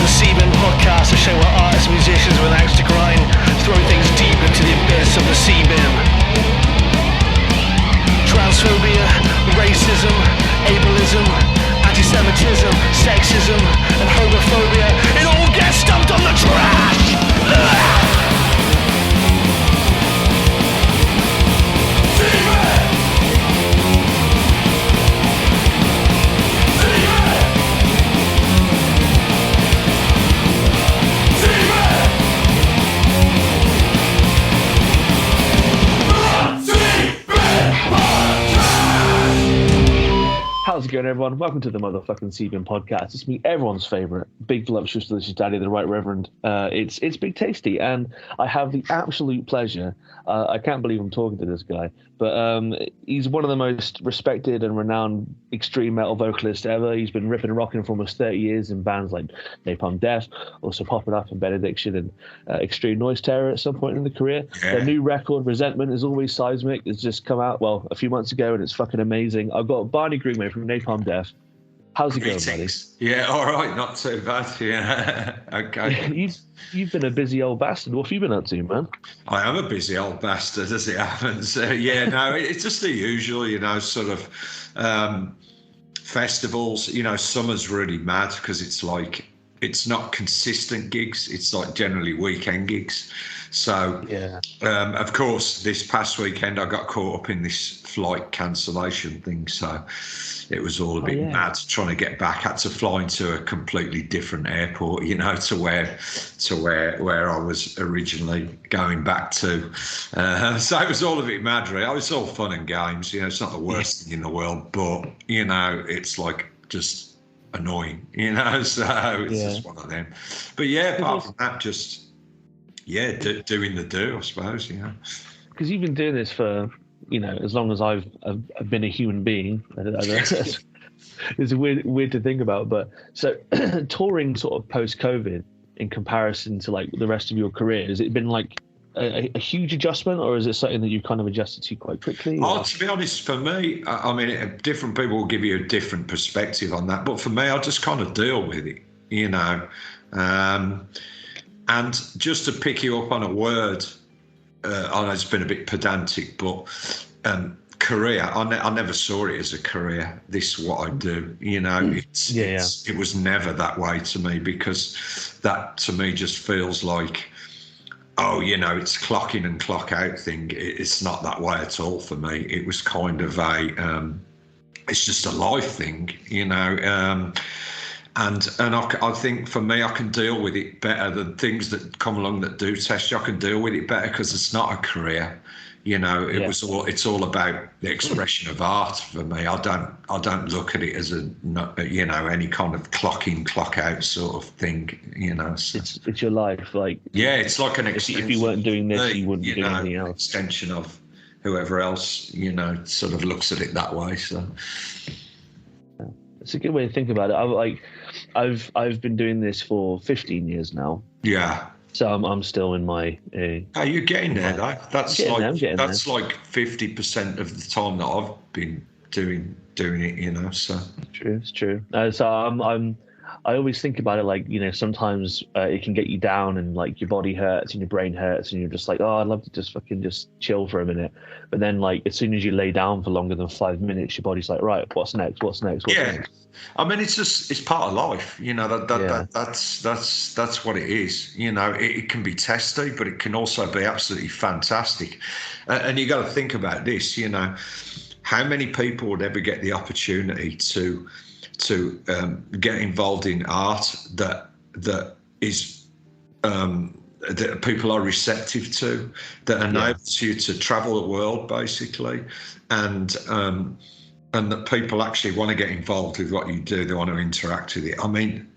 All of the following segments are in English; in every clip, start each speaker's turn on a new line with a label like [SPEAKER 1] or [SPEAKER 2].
[SPEAKER 1] the Seabin podcast, a show where artists and musicians with an axe to grind throw things deep into the abyss of the Seabin. Transphobia, racism, ableism, anti-Semitism, sexism, and homophobia, it all gets dumped on the trash!
[SPEAKER 2] How's it going, everyone? Welcome to the motherfucking Seabin podcast. It's me, everyone's favourite, big voluptuous delicious daddy, the Right Reverend. It's Big Tasty, and I have the absolute pleasure. I can't believe I'm talking to this guy, but he's one of the most respected and renowned extreme metal vocalists ever. He's been ripping and rocking for almost 30 years in bands like Napalm, also popping up in Benediction and Extreme Noise Terror at some point in the career. Yeah. Their new record, Resentment, is always seismic. It's just come out, a few months ago, and it's fucking amazing. I've got Barney Greenway from Napalm Death. How's it going, buddy?
[SPEAKER 3] Yeah, all right, not too bad. Yeah, okay.
[SPEAKER 2] You've been a busy old bastard. What have you been up to, man?
[SPEAKER 3] I am a busy old bastard, as it happens. It's just the usual, sort of festivals. Summer's really mad because it's not consistent gigs. It's like generally weekend gigs. So, yeah. Of course, this past weekend I got caught up in this flight cancellation thing. So it was all a bit mad trying to get back. Had to fly into a completely different airport, to where I was originally going back to. So it was all a bit mad, really. It was all fun and games. It's not the worst thing in the world, but it's like just annoying, so it's just one of them. But yeah, apart from that, just doing the do, I suppose.
[SPEAKER 2] Because you've been doing this for as long as I've been a human being. It's weird to think about, but so touring sort of post-COVID in comparison to like the rest of your career, has it been like a huge adjustment, or is it something that you've kind of adjusted to quite quickly?
[SPEAKER 3] To be honest, for me, I mean, different people will give you a different perspective on that, but for me, I just kind of deal with it, and just to pick you up on a word, I know it's been a bit pedantic, but career, I never saw it as a career. This is what I do, it was never that way to me, because that to me just feels like, it's clock in and clock out thing. It's not that way at all for me. It was kind of it's just a life thing, And I think for me, I can deal with it better than things that come along that do test you. I can deal with it better because it's not a career. It's all about the expression of art for me. I don't look at it as any kind of clock in, clock out sort of thing. So.
[SPEAKER 2] It's your life, like
[SPEAKER 3] it's like an extension.
[SPEAKER 2] If you weren't doing this, you wouldn't do anything else.
[SPEAKER 3] Extension of whoever else sort of looks at it that way. So.
[SPEAKER 2] It's a good way to think about it. I've been doing this for 15 years now.
[SPEAKER 3] Yeah.
[SPEAKER 2] So I'm still in my.
[SPEAKER 3] You're getting there, though. That's like
[SPEAKER 2] 50%
[SPEAKER 3] of the time that I've been doing it. So.
[SPEAKER 2] It's true. So I always think about it like, sometimes it can get you down and like your body hurts and your brain hurts and you're just like, I'd love to just chill for a minute. But then like as soon as you lay down for longer than 5 minutes, your body's like, right, what's next? What's next?
[SPEAKER 3] I mean, it's part of life, that's what it is. It can be testy, but it can also be absolutely fantastic. And you got to think about this, how many people would ever get the opportunity to get involved in art that is that people are receptive to, that enables you to travel the world basically, and that people actually want to get involved with what you do. They want to interact with it. I mean,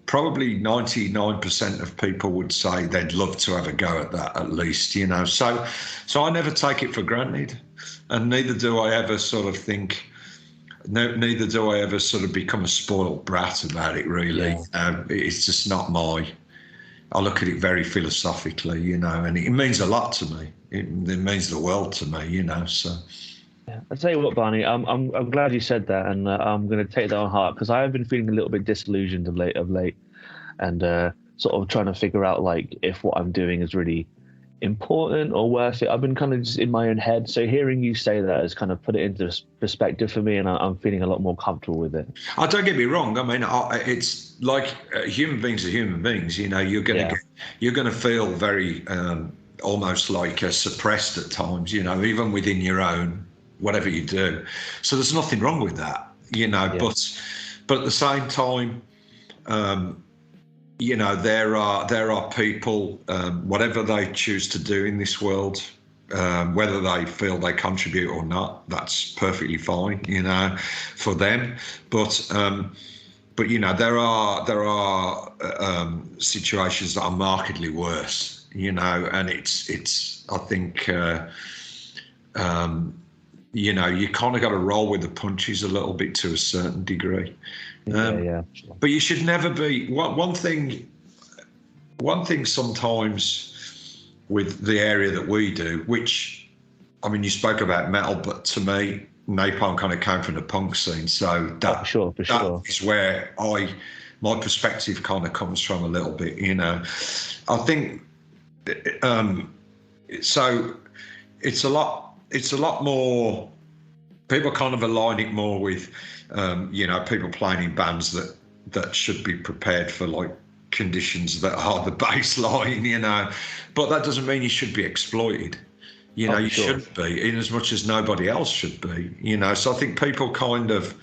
[SPEAKER 3] probably 99% of people would say they'd love to have a go at that at least, So I never take it for granted, and neither do I ever sort of think. No, neither do I ever sort of become a spoiled brat about it, really. Yeah. It's just not I look at it very philosophically, and it means a lot to me. It means the world to me, so.
[SPEAKER 2] Yeah. I'll tell you what, Barney, I'm glad you said that, and I'm going to take that on heart, because I have been feeling a little bit disillusioned of late. and sort of trying to figure out like if what I'm doing is really important or worth it. I've been kind of just in my own head. So hearing you say that has kind of put it into perspective for me, and I'm feeling a lot more comfortable with it.
[SPEAKER 3] Oh, don't get me wrong. I mean, it's like human beings are human beings. You know, you're gonna feel very almost like suppressed at times. You know, even within your own whatever you do. So there's nothing wrong with that. You know, but at the same time. You know, there are people, whatever they choose to do in this world, whether they feel they contribute or not, that's perfectly fine, you know, for them. But you know, there are situations that are markedly worse, you know, and it's I think you know, you kind of got to roll with the punches a little bit to a certain degree. But you should never be. One thing sometimes with the area that we do, which, I mean, you spoke about metal, but to me, napalm kind of came from the punk scene. So that, that is where my perspective kind of comes from a little bit, you know. I think, so it's a lot more, people kind of align it more with, you know, people playing in bands that should be prepared for like conditions that are the baseline, you know, but that doesn't mean you should be exploited. You know, you shouldn't be, in as much as nobody else should be, you know. So I think people kind of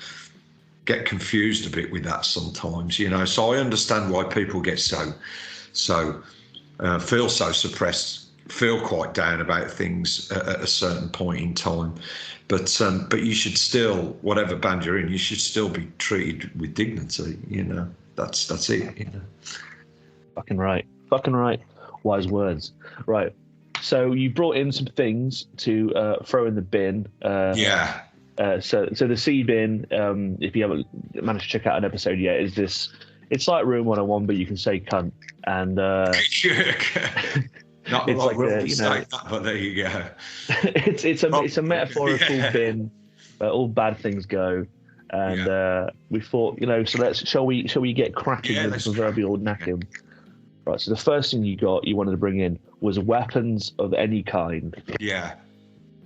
[SPEAKER 3] get confused a bit with that sometimes, you know. So I understand why people get so feel so suppressed, feel quite down about things at a certain point in time. But you should still, whatever band you're in, you should still be treated with dignity, you know. That's it, you know.
[SPEAKER 2] Fucking right. Wise words. Right. So you brought in some things to throw in the bin. So the Seabin, if you haven't managed to check out an episode yet, is this? It's like Room 101, but you can say cunt and.
[SPEAKER 3] Not
[SPEAKER 2] it's
[SPEAKER 3] like
[SPEAKER 2] you know,
[SPEAKER 3] that, but there you go.
[SPEAKER 2] it's a metaphorical bin where all bad things go, and we thought, you know, so shall we get cracking with the proverbial knacking? Right. So the first thing you wanted to bring in was weapons of any kind.
[SPEAKER 3] Yeah.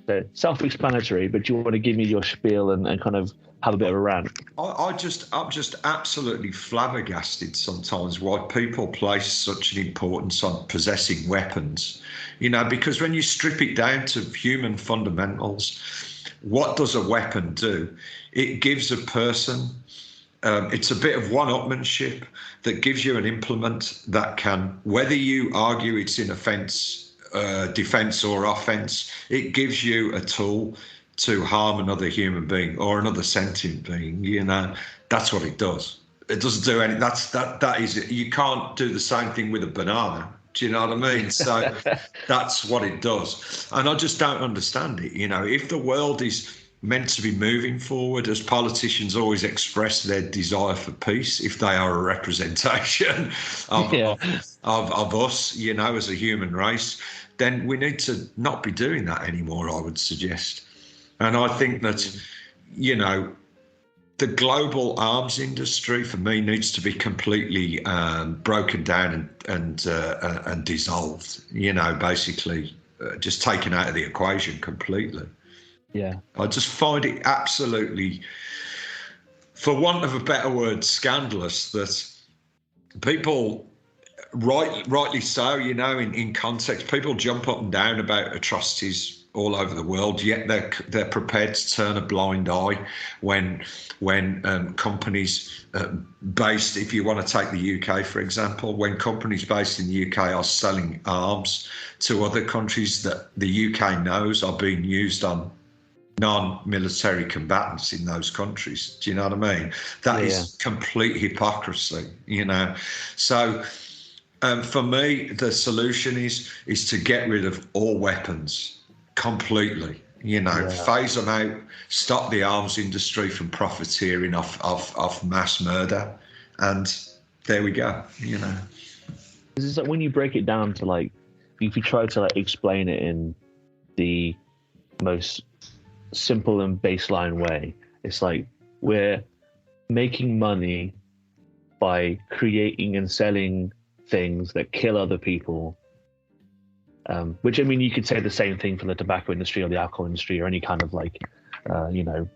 [SPEAKER 2] So self-explanatory, but do you want to give me your spiel and kind of have a bit of a rant?
[SPEAKER 3] I'm just absolutely flabbergasted sometimes why people place such an importance on possessing weapons. You know, because when you strip it down to human fundamentals, what does a weapon do? It gives a person, it's a bit of one-upmanship that gives you an implement that can, whether you argue it's in defense or offense, it gives you a tool to harm another human being or another sentient being. You know, that's what it does. It doesn't do any. That is it. You can't do the same thing with a banana. Do you know what I mean? So that's what it does. And I just don't understand it. You know, if the world is meant to be moving forward, as politicians always express their desire for peace, if they are a representation of us, you know, as a human race, then we need to not be doing that anymore, I would suggest. And I think that, you know, the global arms industry for me needs to be completely broken down and dissolved, you know, basically just taken out of the equation completely.
[SPEAKER 2] Yeah.
[SPEAKER 3] I just find it absolutely, for want of a better word, scandalous that people, rightly so, you know, in context, people jump up and down about atrocities all over the world, yet they're prepared to turn a blind eye when companies based, if you want to take the UK for example, when companies based in the UK are selling arms to other countries that the UK knows are being used on non-military combatants in those countries. Do you know what I mean? That is complete hypocrisy, you know. So for me, the solution is to get rid of all weapons completely, you know, phase them out, stop the arms industry from profiteering off mass murder, and there we go, you know.
[SPEAKER 2] It's like when you break it down to, like, if you try to, like, explain it in the most simple and baseline way, it's like we're making money by creating and selling things that kill other people. Which, I mean, you could say the same thing for the tobacco industry or the alcohol industry or any kind of like,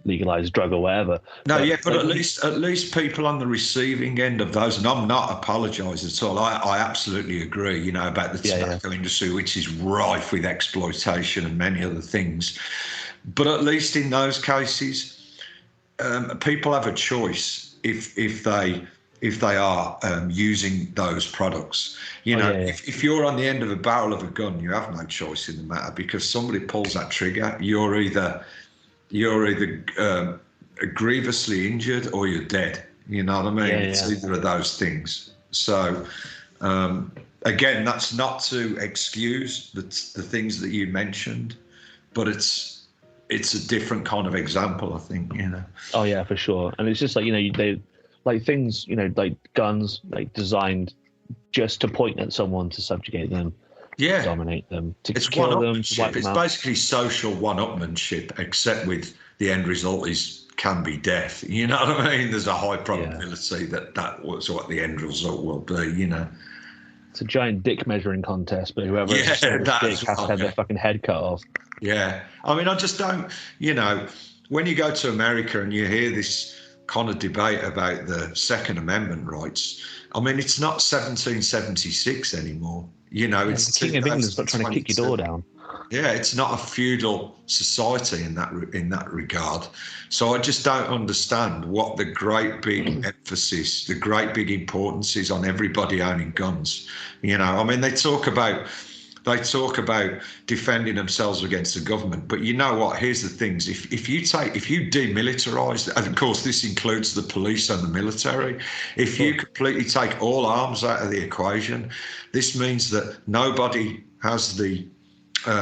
[SPEAKER 2] legalized drug or whatever.
[SPEAKER 3] No, but at least people on the receiving end of those, and I'm not apologising at all. I absolutely agree, about the tobacco industry, which is rife with exploitation and many other things. But at least in those cases, people have a choice if they are using those products. If you're on the end of a barrel of a gun, you have no choice in the matter, because somebody pulls that trigger, you're either grievously injured or you're dead. You know what I mean? It's either of those things. So again, that's not to excuse the things that you mentioned, but it's a different kind of example, I think.
[SPEAKER 2] Oh yeah, for sure. And it's just like, they like things, like guns, like designed just to point at someone, to subjugate them, to dominate them, to kill them, to wipe them out. It's
[SPEAKER 3] basically social one-upmanship, except with the end result can be death. You know what I mean? There's a high probability that was what the end result will be.
[SPEAKER 2] It's a giant dick measuring contest, but whoever has the dick has to have their fucking head cut off.
[SPEAKER 3] Yeah, I mean, I just don't. When you go to America and you hear this kind of debate about the Second Amendment rights, I mean, it's not 1776 anymore. It's
[SPEAKER 2] the King of England's not trying to kick your door down.
[SPEAKER 3] Yeah, it's not a feudal society in that regard. So I just don't understand what the great big emphasis, the great big importance is on everybody owning guns. I mean, they talk about defending themselves against the government, but you know what? Here's the things: if you demilitarize, and of course this includes the police and the military, if you completely take all arms out of the equation, this means that nobody has the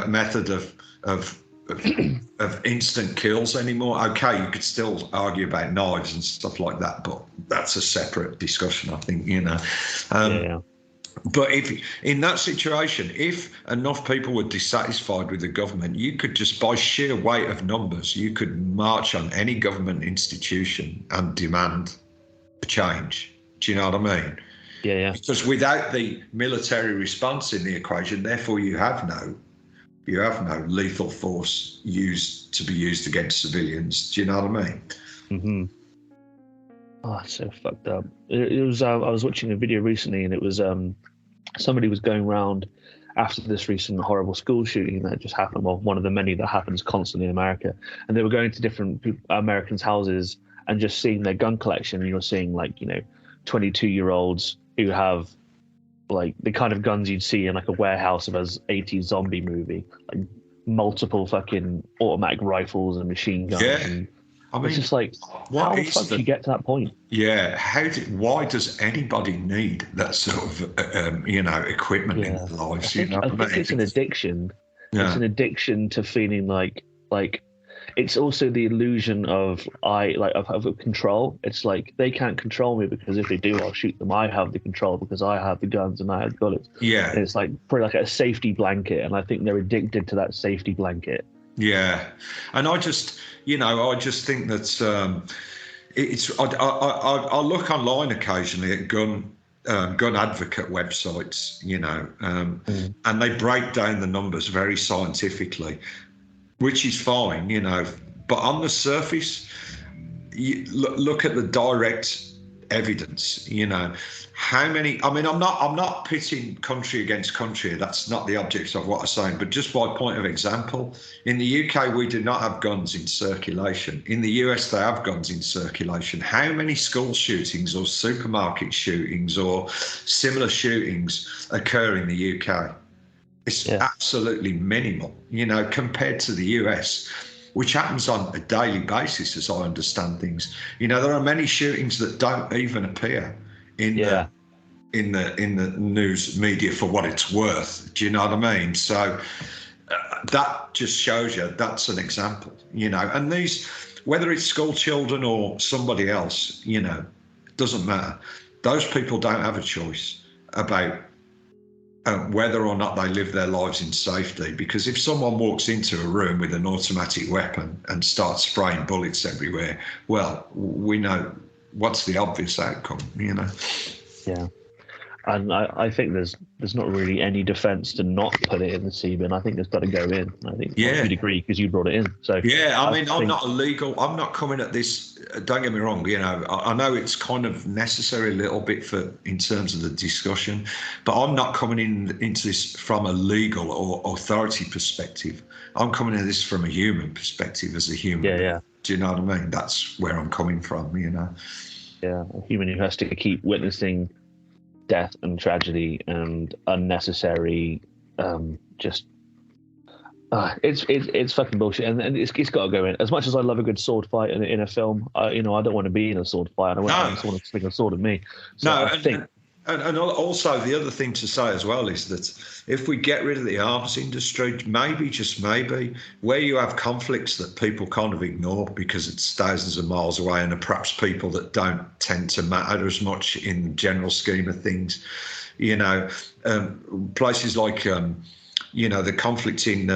[SPEAKER 3] method of instant kills anymore. Okay, you could still argue about knives and stuff like that, but that's a separate discussion, I think. But if in that situation, if enough people were dissatisfied with the government, you could just, by sheer weight of numbers, you could march on any government institution and demand a change. Do you know what I mean?
[SPEAKER 2] Yeah.
[SPEAKER 3] Because without the military response in the equation, therefore you have no lethal force to be used against civilians. Do you know what I mean?
[SPEAKER 2] Mm-hmm. Oh, it's so fucked up. It was. I was watching a video recently, and it was somebody was going around after this recent horrible school shooting that just happened. Well, one of the many that happens constantly in America, and they were going to different Americans' houses and just seeing their gun collection. And you're seeing 22-year-olds who have like the kind of guns you'd see in like a warehouse of an 80s zombie movie, like multiple fucking automatic rifles and machine guns.
[SPEAKER 3] Yeah.
[SPEAKER 2] And
[SPEAKER 3] I mean,
[SPEAKER 2] it's just like, how the fuck do you get to that point?
[SPEAKER 3] Yeah, why does anybody need that sort of, equipment in their lives?
[SPEAKER 2] I think it's an addiction. Yeah. It's an addiction to feeling like it's also the illusion of control. It's like they can't control me because if they do, I'll shoot them. I have the control because I have the guns and I have the bullets.
[SPEAKER 3] Yeah,
[SPEAKER 2] and it's like pretty like a safety blanket, and I think they're addicted to that safety blanket.
[SPEAKER 3] Yeah, and I just think that it's. I look online occasionally at gun advocate websites, and they break down the numbers very scientifically, which is fine, but on the surface, you look at the direct evidence, how many, I mean, I'm not pitting country against country. That's not the object of what I'm saying, but just by point of example, in the UK, we do not have guns in circulation. In the US, they have guns in circulation. How many school shootings or supermarket shootings or similar shootings occur in the UK? It's absolutely minimal, compared to the US, which happens on a daily basis, as I understand things. There are many shootings that don't even appear in the news media for what it's worth. Do you know what I mean? So that just shows you that's an example, and these, whether it's school children or somebody else, it doesn't matter. Those people don't have a choice about whether or not they live their lives in safety, because if someone walks into a room with an automatic weapon and starts spraying bullets everywhere, well, we know what's the obvious outcome, you know?
[SPEAKER 2] Yeah. And I think there's not really any defence to not put it in the Seabin. I think it's got to go in. I think you'd agree because you brought it in. So
[SPEAKER 3] yeah, I mean, I'm not illegal. I'm not coming at this. Don't get me wrong. You know, I know it's kind of necessary a little bit in terms of the discussion, but I'm not coming into this from a legal or authority perspective. I'm coming at this from a human perspective as a human.
[SPEAKER 2] Yeah.
[SPEAKER 3] Do you know what I mean? That's where I'm coming from. You know.
[SPEAKER 2] Yeah, a human who has to keep witnessing death and tragedy and unnecessary it's fucking bullshit, and it's got to go in. As much as I love a good sword fight in a film, I don't want to be in a sword fight. I don't want someone to sling a sword at me. So
[SPEAKER 3] and also the other thing to say as well is that if we get rid of the arms industry, maybe, just maybe, where you have conflicts that people kind of ignore because it's thousands of miles away and are perhaps people that don't tend to matter as much in the general scheme of things, you know, places like the conflict in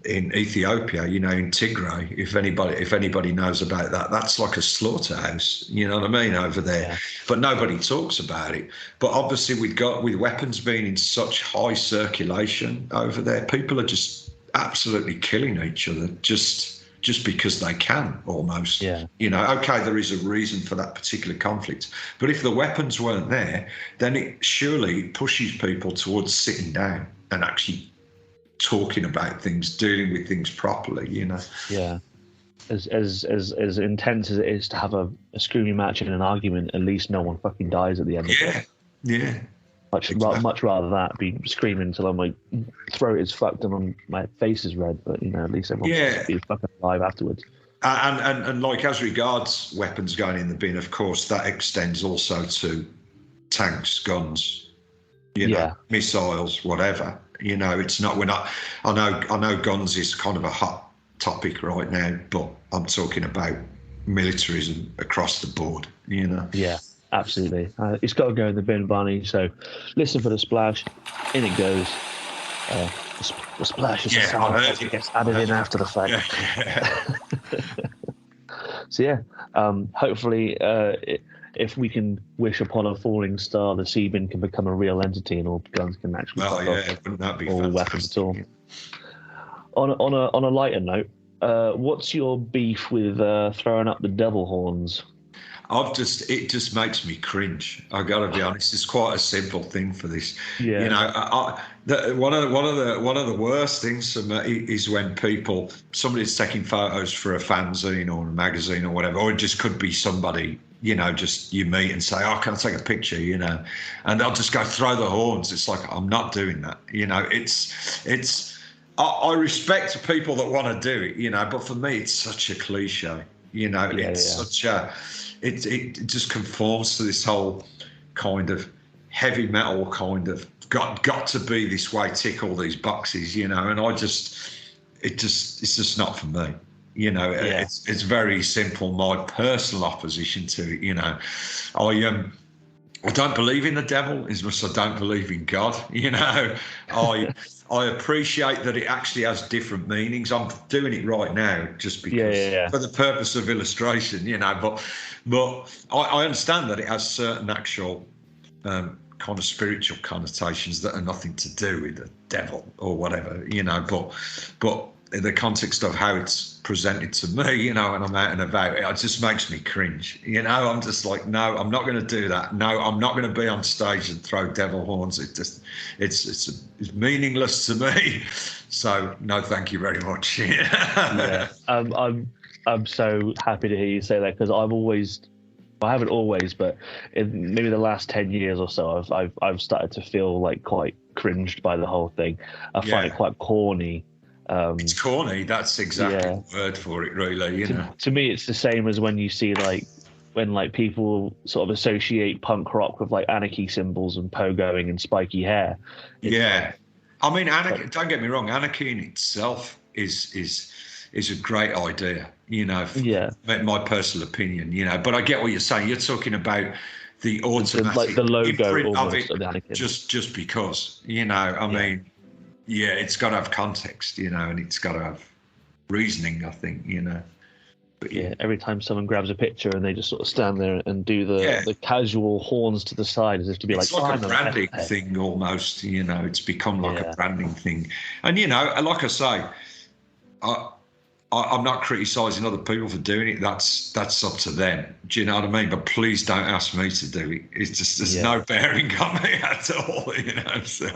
[SPEAKER 3] Ethiopia, in Tigray. If anybody knows about that, that's like a slaughterhouse. You know what I mean, over there. Yeah. But nobody talks about it. But obviously, with weapons being in such high circulation over there, people are just absolutely killing each other just because they can, almost.
[SPEAKER 2] Yeah.
[SPEAKER 3] Okay, there is a reason for that particular conflict, but if the weapons weren't there, then it surely pushes people towards sitting down and actually talking about things, dealing with things properly,
[SPEAKER 2] Yeah. As intense as it is to have a screaming match and an argument, at least no one fucking dies at the end of it.
[SPEAKER 3] Yeah.
[SPEAKER 2] Much rather that be screaming until my throat is fucked and my face is red, but at least everyone be fucking alive afterwards.
[SPEAKER 3] And like, as regards weapons going in the bin, of course, that extends also to tanks, guns, missiles, whatever. It's not. I know guns is kind of a hot topic right now, but I'm talking about militarism across the board.
[SPEAKER 2] Yeah, absolutely. It's got to go in the bin, Barney. So, listen for the splash. In it goes. The splash is the sound that gets added in after the fact. So hopefully, if we can wish upon a falling star, the Seabin can become a real entity, and all guns can actually
[SPEAKER 3] wouldn't that be fantastic?
[SPEAKER 2] Weapons at all. On a lighter note, what's your beef with throwing up the devil horns?
[SPEAKER 3] It just makes me cringe. I got to be honest. It's quite a simple thing for this.
[SPEAKER 2] Yeah.
[SPEAKER 3] One of the worst things for me is when somebody's taking photos for a fanzine or a magazine or whatever, or it just could be somebody, just you meet and say, "Oh, can I take a picture?" And they'll just go throw the horns. It's like, I'm not doing that. I respect people that want to do it, but for me, it's such a cliche. Such a. It just conforms to this whole kind of heavy metal kind of got to be this way, tick all these boxes, and it's just not for me. It's very simple. My personal opposition to it, I don't believe in the devil as much as I don't believe in God. I appreciate that it actually has different meanings. I'm doing it right now just because for the purpose of illustration, but I understand that it has certain actual kind of spiritual connotations that are nothing to do with the devil or whatever, but in the context of how it's presented to me, and I'm out and about, it just makes me cringe. I'm just like, no, I'm not going to do that. No, I'm not going to be on stage and throw devil horns. It's meaningless to me. So no, thank you very much.
[SPEAKER 2] I'm so happy to hear you say that, because I haven't always, but in maybe the last 10 years or so, I've started to feel like quite cringed by the whole thing. I find it quite corny.
[SPEAKER 3] It's corny. That's exactly the word for it, really.
[SPEAKER 2] To me, it's the same as when you see when people sort of associate punk rock with anarchy symbols and pogoing and spiky hair.
[SPEAKER 3] I mean, anarchy. Don't get me wrong. Anarchy in itself is a great idea. My personal opinion. But I get what you're saying. You're talking about the automatic
[SPEAKER 2] the logo
[SPEAKER 3] of it,
[SPEAKER 2] of the Anakin.
[SPEAKER 3] just because. I mean. Yeah, it's got to have context, and it's got to have reasoning, I think, But
[SPEAKER 2] Yeah, every time someone grabs a picture and they just sort of stand there and do the casual horns to the side as if to be
[SPEAKER 3] it's like a branding thing almost, you know, it's become like a branding thing. And, you know, like I say, I'm not criticising other people for doing it. That's up to them. Do you know what I mean? But please don't ask me to do it. It's just, there's no bearing on me at all, you know, so...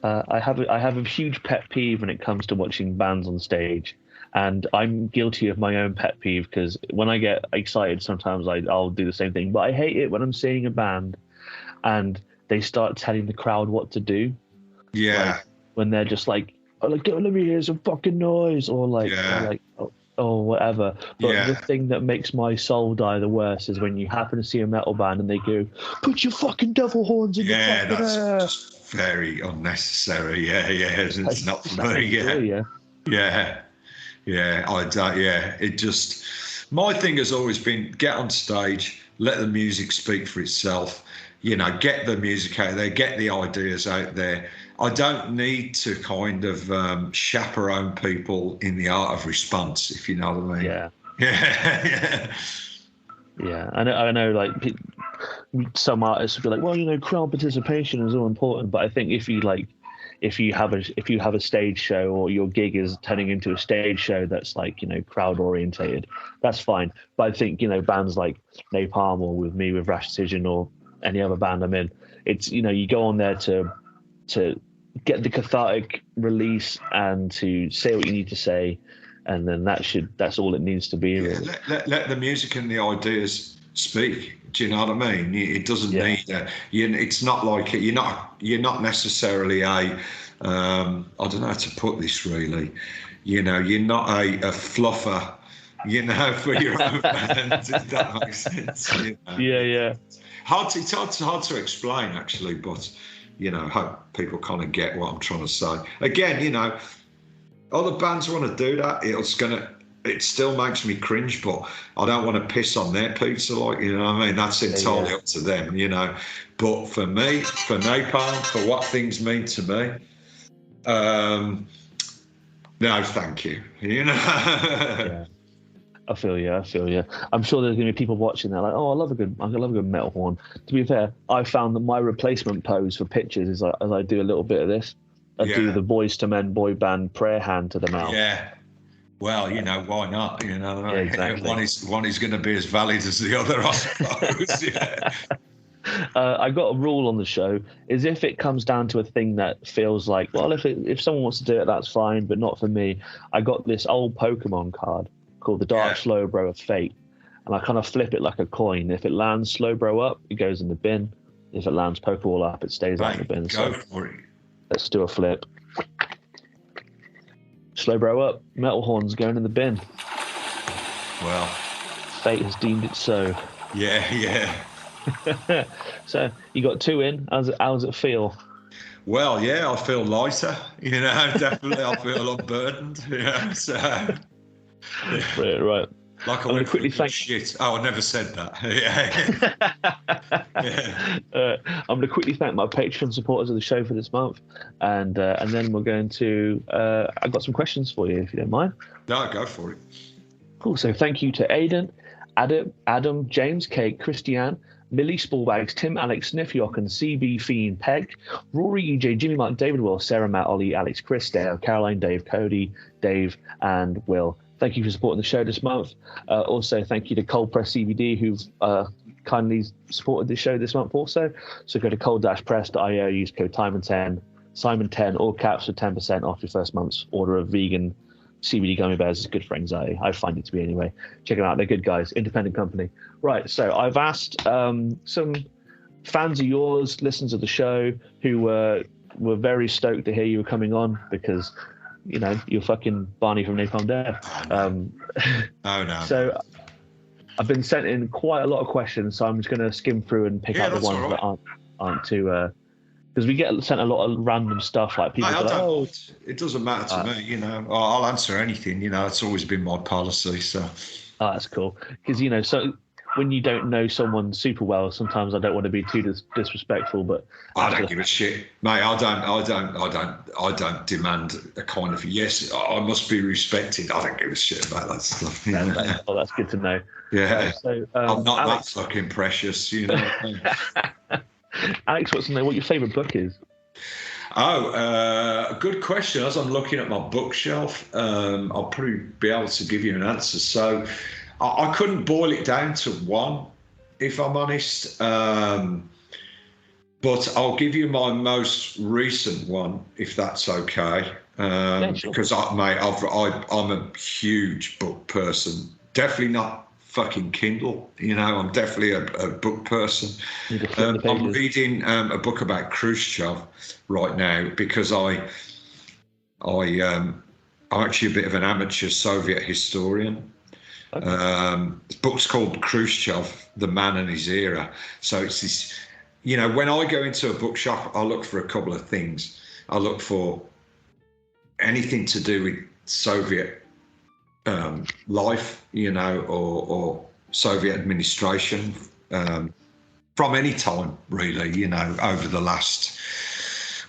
[SPEAKER 2] I have a huge pet peeve when it comes to watching bands on stage. And I'm guilty of my own pet peeve because when I get excited, sometimes I'll do the same thing. But I hate it when I'm seeing a band and they start telling the crowd what to do.
[SPEAKER 3] Yeah.
[SPEAKER 2] Like, when they're just like, oh, like, let me hear some fucking noise, or like, whatever. But the thing that makes my soul die the worst is when you happen to see a metal band and they go, put your fucking devil horns in your fucking hair.
[SPEAKER 3] Just very unnecessary. Yeah. It's not for me. It just, my thing has always been get on stage, let the music speak for itself, you know, get the music out there, get the ideas out there. I don't need to kind of chaperone people in the art of response, if you know what I mean.
[SPEAKER 2] Yeah. I know like some artists would be like, well, you know, crowd participation is all important, but I think if you have a stage show or your gig is turning into a stage show that's like, you know, crowd orientated, that's fine. But I think, you know, bands like Napalm or with me with Rash Decision or any other band I'm in, it's, you know, you go on there to get the cathartic release and to say what you need to say, and then that's all it needs to be. Really.
[SPEAKER 3] Let the music and the ideas speak. Do you know what I mean? It doesn't need it's not like you're not necessarily a I don't know how to put this really. You know, you're not a fluffer, you know, for your own band. If that makes sense. You know? Yeah. It's hard to explain actually, but you know, hope people kind of get what I'm trying to say. Again, you know, other bands want to do that. It still makes me cringe, but I don't want to piss on their pizza, like, you know what I mean? That's entirely up to them, you know. But for me, for Napalm, for what things mean to me, no, thank you. You know.
[SPEAKER 2] Yeah. I feel you. I'm sure there's going to be people watching that like, oh, I love a good metal horn. To be fair, I found that my replacement pose for pictures is as I do a little bit of this. I do the Boys to Men boy band prayer hand to the mouth.
[SPEAKER 3] Yeah. Well, you know, why not? You know,
[SPEAKER 2] exactly.
[SPEAKER 3] One is going to be as valid as the other, I suppose. Yeah.
[SPEAKER 2] I got a rule on the show: is if it comes down to a thing that feels like, well, if someone wants to do it, that's fine, but not for me. I got this old Pokemon card called the Dark Slowbro of Fate, and I kind of flip it like a coin. If it lands Slowbro up, it goes in the bin. If it lands Pokeball up, it stays out in the bin.
[SPEAKER 3] Go for it.
[SPEAKER 2] Let's do a flip. Slowbro up, metal horns going in the bin.
[SPEAKER 3] Well,
[SPEAKER 2] fate has deemed it so.
[SPEAKER 3] Yeah.
[SPEAKER 2] So you got 2 in. How's it feel?
[SPEAKER 3] Well, yeah, I feel lighter. You know, definitely, I feel unburdened. Yeah, so. Yeah. Right. Like I went quickly thank shit. Oh, I never said that.
[SPEAKER 2] I'm going to quickly thank my Patreon supporters of the show for this month, and then we're going to. I've got some questions for you, if you don't mind.
[SPEAKER 3] No, go for it.
[SPEAKER 2] Cool. So thank you to Aidan, Adam, James, Kate, Christiane, Millie, Spallbags, Tim, Alex, Sniffyock, and CB, Fiend, Peg, Rory, EJ, Jimmy, Mark, David, Will, Sarah, Matt, Ollie, Alex, Chris, Dale, Caroline, Dave, Cody, Dave, and Will. Thank you for supporting the show this month. Also, thank you to Cold Press CBD, who've kindly supported the show this month also. So go to cold-press.io, use code Simon10, all caps for 10% off your first month's order of vegan CBD gummy bears. Is good for anxiety. I find it to be anyway. Check them out. They're good guys. Independent company. Right. So I've asked some fans of yours, listeners of the show, who were very stoked to hear you were coming on because, you know, you're fucking Barney from Napalm Death.
[SPEAKER 3] No.
[SPEAKER 2] So I've been sent in quite a lot of questions, so I'm just going to skim through and pick out the ones that aren't too... Because we get sent a lot of random stuff, like people
[SPEAKER 3] it doesn't matter to me, you know. I'll answer anything, you know. It's always been my policy, so...
[SPEAKER 2] Oh, that's cool. Because, you know, so when you don't know someone super well, sometimes I don't want to be too disrespectful, but
[SPEAKER 3] I don't give a shit, mate. I don't demand a kind of yes. I must be respected. I don't give a shit about that stuff.
[SPEAKER 2] Oh, that's good to know.
[SPEAKER 3] Yeah.
[SPEAKER 2] So
[SPEAKER 3] I'm not
[SPEAKER 2] Alex,
[SPEAKER 3] that fucking precious, you know.
[SPEAKER 2] Alex wants to know what your favourite book is.
[SPEAKER 3] Oh, good question. As I'm looking at my bookshelf, I'll probably be able to give you an answer. So I couldn't boil it down to one, if I'm honest. But I'll give you my most recent one, if that's okay.
[SPEAKER 2] Yeah, sure.
[SPEAKER 3] Because I'm a huge book person. Definitely not fucking Kindle, you know. I'm definitely a book person. I'm reading a book about Khrushchev right now because I'm actually a bit of an amateur Soviet historian. Okay. The book's called Khrushchev, The Man and His Era. So it's this, you know, when I go into a bookshop, I look for a couple of things. I look for anything to do with Soviet life, you know, or Soviet administration from any time, really, you know, over the last,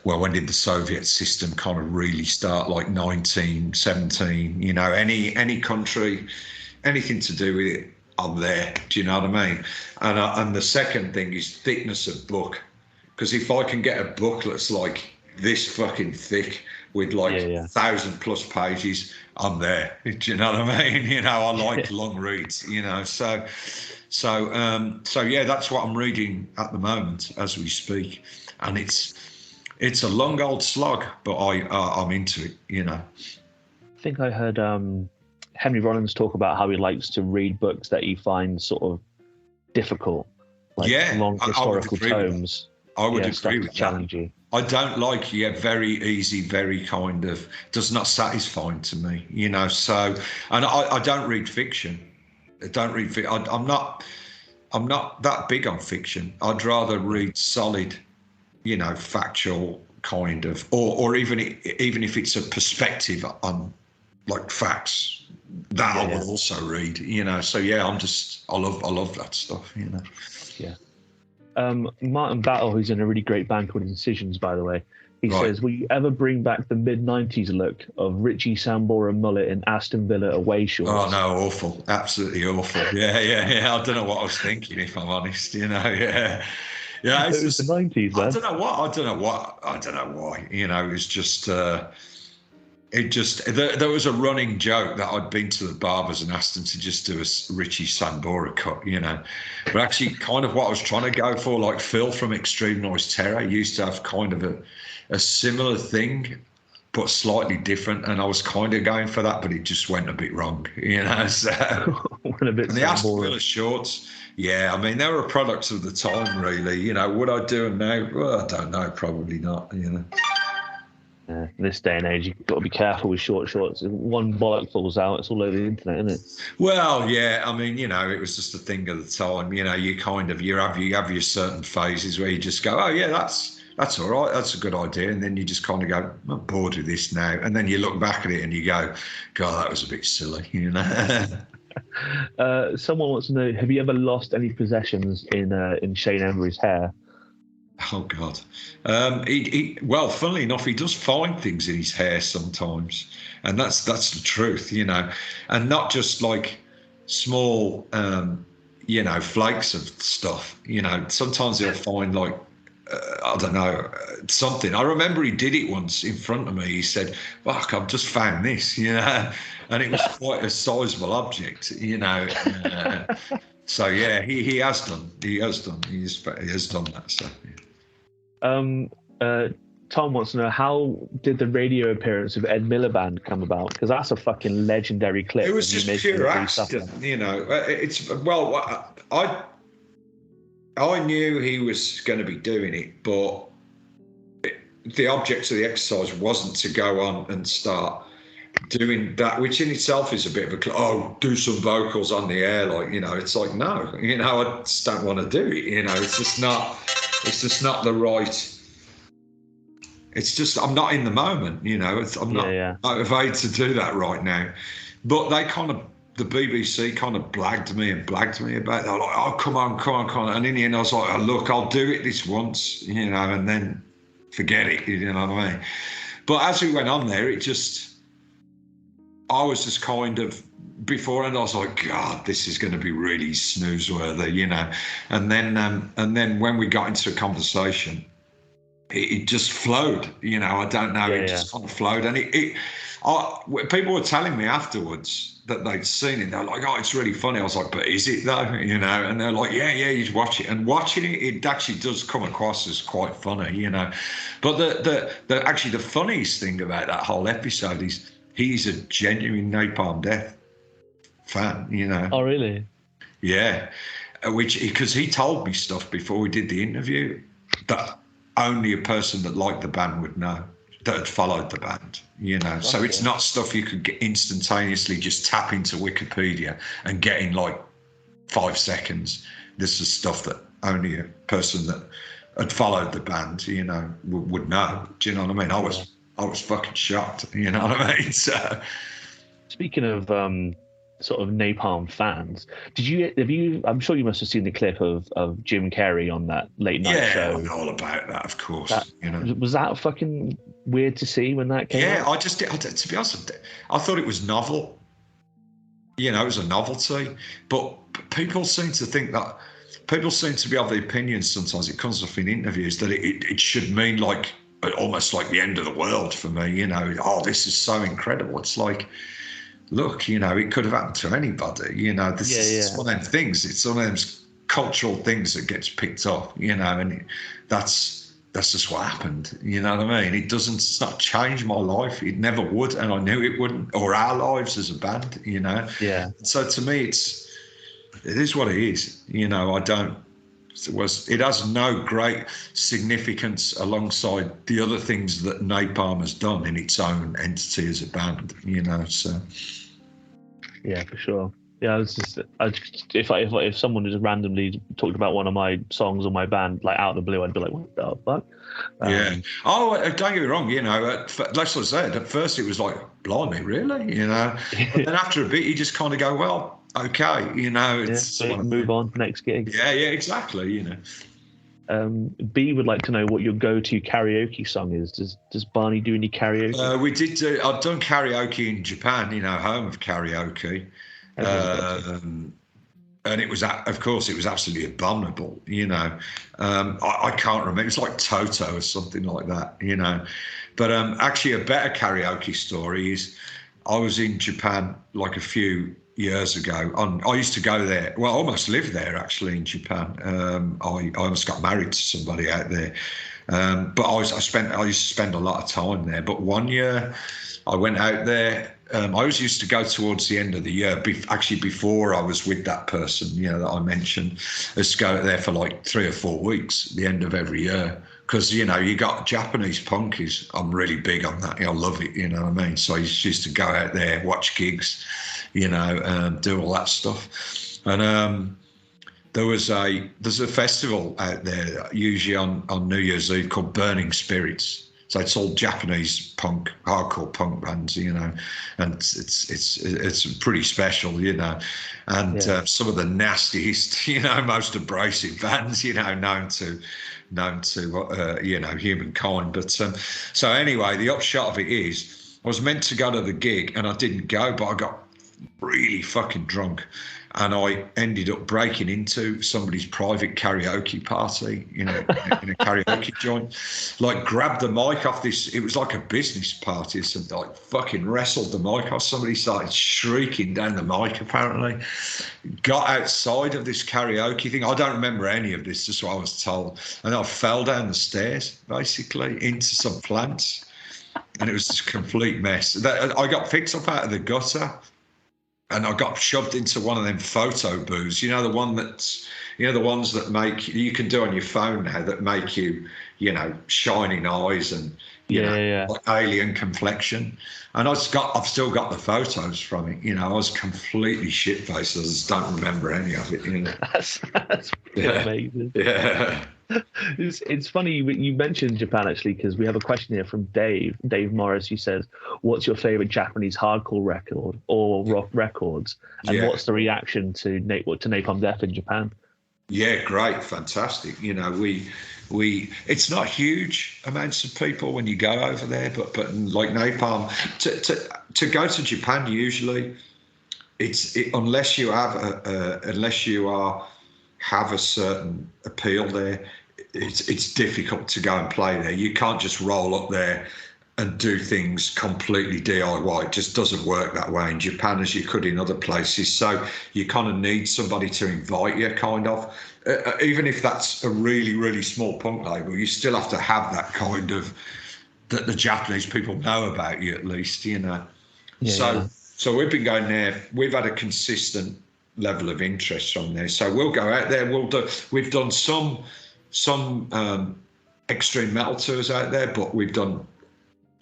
[SPEAKER 3] well, when did the Soviet system kind of really start? Like 1917, you know, any country, anything to do with it, I'm there. Do you know what I mean? And the second thing is thickness of book, because if I can get a book that's like this fucking thick with like 1,000+ pages, I'm there. Do you know what I mean? You know, I like long reads, you know. So yeah, that's what I'm reading at the moment as we speak, and it's a long old slog, but I'm into it, you know.
[SPEAKER 2] I think I heard Henry Rollins talk about how he likes to read books that he finds sort of difficult, like long historical tomes.
[SPEAKER 3] I would agree with that.
[SPEAKER 2] Challenge you.
[SPEAKER 3] I don't like very easy, very kind of, does not satisfying to me, you know. So, and I don't read fiction. I'm not that big on fiction. I'd rather read solid, you know, factual kind of, or even if it's a perspective on like facts, that I will also read, you know. So yeah, I love that stuff, you know.
[SPEAKER 2] Yeah. Martin Battle, who's in a really great band called Incisions, by the way, he says, will you ever bring back the mid-90s look of Richie Sambora mullet in Aston Villa away shorts?
[SPEAKER 3] Oh, no, awful. Absolutely awful. Yeah. I don't know what I was thinking, if I'm honest, you know, yeah. Yeah,
[SPEAKER 2] it was the 90s, man.
[SPEAKER 3] I don't know why. You know, it was just... there was a running joke that I'd been to the barbers and asked them to just do a Richie Sambora cut, you know. But actually kind of what I was trying to go for, like Phil from Extreme Noise Terror used to have kind of a similar thing, but slightly different. And I was kind of going for that, but it just went a bit wrong, you know. So,
[SPEAKER 2] went a bit.
[SPEAKER 3] And the Aston Villa shorts, yeah, I mean, they were a product of the time, really. You know, would I do them now? Well, I don't know, probably not, you know.
[SPEAKER 2] In this day and age, you've got to be careful with short shorts. If one bollock falls out, it's all over the internet, isn't it?
[SPEAKER 3] Well, yeah. I mean, you know, it was just a thing of the time. You know, you have your certain phases where you just go, oh yeah, that's all right, that's a good idea, and then you just kind of go, I'm bored with this now, and then you look back at it and you go, God, that was a bit silly, you know.
[SPEAKER 2] Someone wants to know: have you ever lost any possessions in Shane Emery's hair?
[SPEAKER 3] Oh God! Well, funnily enough, he does find things in his hair sometimes, and that's the truth, you know, and not just like small, you know, flakes of stuff. You know, sometimes he'll find like I don't know, something. I remember he did it once in front of me. He said, "Fuck, I've just found this," you know, and it was quite a sizable object, you know. So yeah, he has done that stuff. Yeah.
[SPEAKER 2] Tom wants to know, how did the radio appearance of Ed Miliband come about? Because that's a fucking legendary clip.
[SPEAKER 3] It was just pure accident, you know. I knew he was going to be doing it, but the object of the exercise wasn't to go on and start doing that, which in itself is a bit of do some vocals on the air, like, you know. It's like, no, you know, I just don't want to do it, you know. It's just not the right. It's just, I'm not in the moment, you know. I'm not motivated to do that right now. But they kind of the BBC kind of blagged me about that. They're like, oh, come on. And in the end, I was like, oh, look, I'll do it this once, you know, and then forget it, you know what I mean? But as we went on there, I was just kind of, beforehand, I was like, God, this is going to be really snooze-worthy, you know. And then when we got into a conversation, it just flowed, you know. I don't know, it just kind of flowed. And people were telling me afterwards that they'd seen it. They're like, oh, it's really funny. I was like, but is it though? You know, and they're like, yeah, you'd watch it. And watching it, it actually does come across as quite funny, you know. But the funniest thing about that whole episode is he's a genuine Napalm Death fan, you know.
[SPEAKER 2] Oh, really?
[SPEAKER 3] Yeah. Because he told me stuff before we did the interview that only a person that liked the band would know, that had followed the band, you know. So it's not stuff you could get instantaneously just tap into Wikipedia and get in like 5 seconds. This is stuff that only a person that had followed the band, you know, would know. Do you know what I mean? I was fucking shocked, you know what I mean? So,
[SPEAKER 2] speaking of sort of Napalm fans, I'm sure you must have seen the clip of Jim Carrey on that late night show.
[SPEAKER 3] Yeah, all about that, of course. You know,
[SPEAKER 2] was that fucking weird to see when that came out?
[SPEAKER 3] To be honest, I thought it was novel. You know, it was a novelty, but people seem to be of the opinion sometimes, it comes up in interviews, that it should mean like almost like the end of the world for me, you know. Oh, this is so incredible. It's like, look, you know, it could have happened to anybody, you know. This is one of them things. It's one of them cultural things that gets picked up, you know, and that's just what happened, you know what I mean? It's not changed my life. It never would, and I knew it wouldn't, or our lives as a band, you know.
[SPEAKER 2] Yeah.
[SPEAKER 3] So to me, it is what it is, you know. It has no great significance alongside the other things that Napalm has done in its own entity as a band, you know. So
[SPEAKER 2] yeah, for sure. Yeah, if someone just randomly talked about one of my songs or my band like out of the blue, I'd be like, what the fuck?
[SPEAKER 3] Yeah. Oh, don't get me wrong. You know, like I said, at first it was like, blimey, really? You know. But then after a bit, you just kind of go, well, okay, you know. It's
[SPEAKER 2] move on, next gig.
[SPEAKER 3] Yeah, exactly. You know.
[SPEAKER 2] B would like to know what your go-to karaoke song is. Does Barney do any karaoke?
[SPEAKER 3] I've done karaoke in Japan, you know, home of karaoke. And it was, of course, it was absolutely abominable, you know. I can't remember. It was like Toto or something like that, you know. But actually a better karaoke story is I was in Japan like a few years ago. I used to go there. Well, I almost lived there, actually, in Japan. I almost got married to somebody out there. But I used to spend a lot of time there. But one year I went out there. I always used to go towards the end of the year, actually before I was with that person, you know, that I mentioned. I used to go there for like 3 or 4 weeks, the end of every year. Because, you know, you got Japanese punk I'm really big on that. I love it, you know what I mean? So I used to go out there, watch gigs, you know, do all that stuff. And there's a festival out there, usually on New Year's Eve, called Burning Spirits. So it's all Japanese punk, hardcore punk bands, you know, and it's pretty special, you know, and some of the nastiest, you know, most abrasive bands, you know, known to you know, humankind. But so anyway, the upshot of it is I was meant to go to the gig and I didn't go, but I got really fucking drunk. And I ended up breaking into somebody's private karaoke party, you know, in a karaoke joint. Like, grabbed the mic off this. It was like a business party or something. Like, fucking wrestled the mic off. Somebody started shrieking down the mic, apparently. Got outside of this karaoke thing. I don't remember any of this, just what I was told. And I fell down the stairs, basically, into some plants. And it was just a complete mess. I got picked up out of the gutter. And I got shoved into one of them photo booths. You know, the one that's, you know, the ones that you can do on your phone now that make you, you know, shining eyes and, you know, like alien complexion. And I've still got the photos from it. You know, I was completely shit-faced. I just don't remember any of it, you know.
[SPEAKER 2] That's amazing.
[SPEAKER 3] Yeah.
[SPEAKER 2] It's funny you mentioned Japan actually, because we have a question here from Dave Morris. He says, "What's your favorite Japanese hardcore record or rock records, and what's the reaction to Napalm Death in Japan?"
[SPEAKER 3] Yeah, great, fantastic. You know, we it's not huge amounts of people when you go over there, but like Napalm, to go to Japan usually, unless you have have a certain appeal there, it's difficult to go and play there. You can't just roll up there and do things completely DIY. It just doesn't work that way in Japan as you could in other places. So you kind of need somebody to invite you, kind of. Even if that's a really, really small punk label, you still have to have that kind of, that the Japanese people know about you at least, you know. So we've been going there. We've had a consistent level of interest from there. So we'll go out there. We've done some extreme metal tours out there, but we've done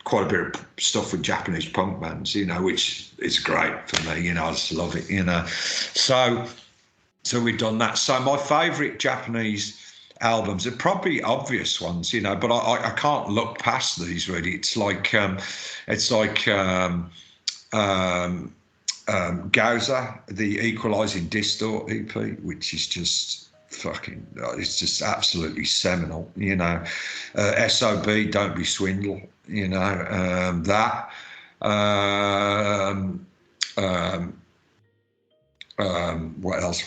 [SPEAKER 3] quite a bit of stuff with Japanese punk bands, you know, which is great for me, you know. I just love it, you know. So we've done that. So my favourite Japanese albums are probably obvious ones, you know, but I can't look past these really. It's like Gauza, the Equalising Distort EP, which is just fucking, it's just absolutely seminal, you know. SOB, Don't Be Swindle, you know, that. What else?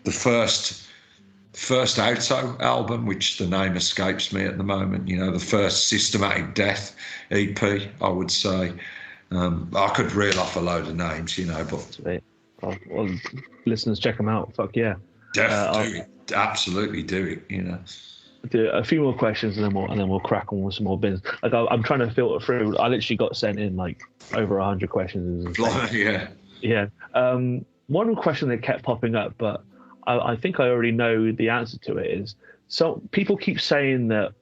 [SPEAKER 3] The first Auto album, which the name escapes me at the moment, you know, the first Systematic Death EP, I would say. I could reel off a load of names, you know, but...
[SPEAKER 2] Sweet. Well, listeners, check them out. Fuck yeah.
[SPEAKER 3] Definitely do it. Absolutely do it, you know.
[SPEAKER 2] Do a few more questions and then we'll crack on with some more bins. Like I'm trying to filter through. I literally got sent in like over 100 questions. Yeah. One question that kept popping up, but I think I already know the answer to it is, so people keep saying that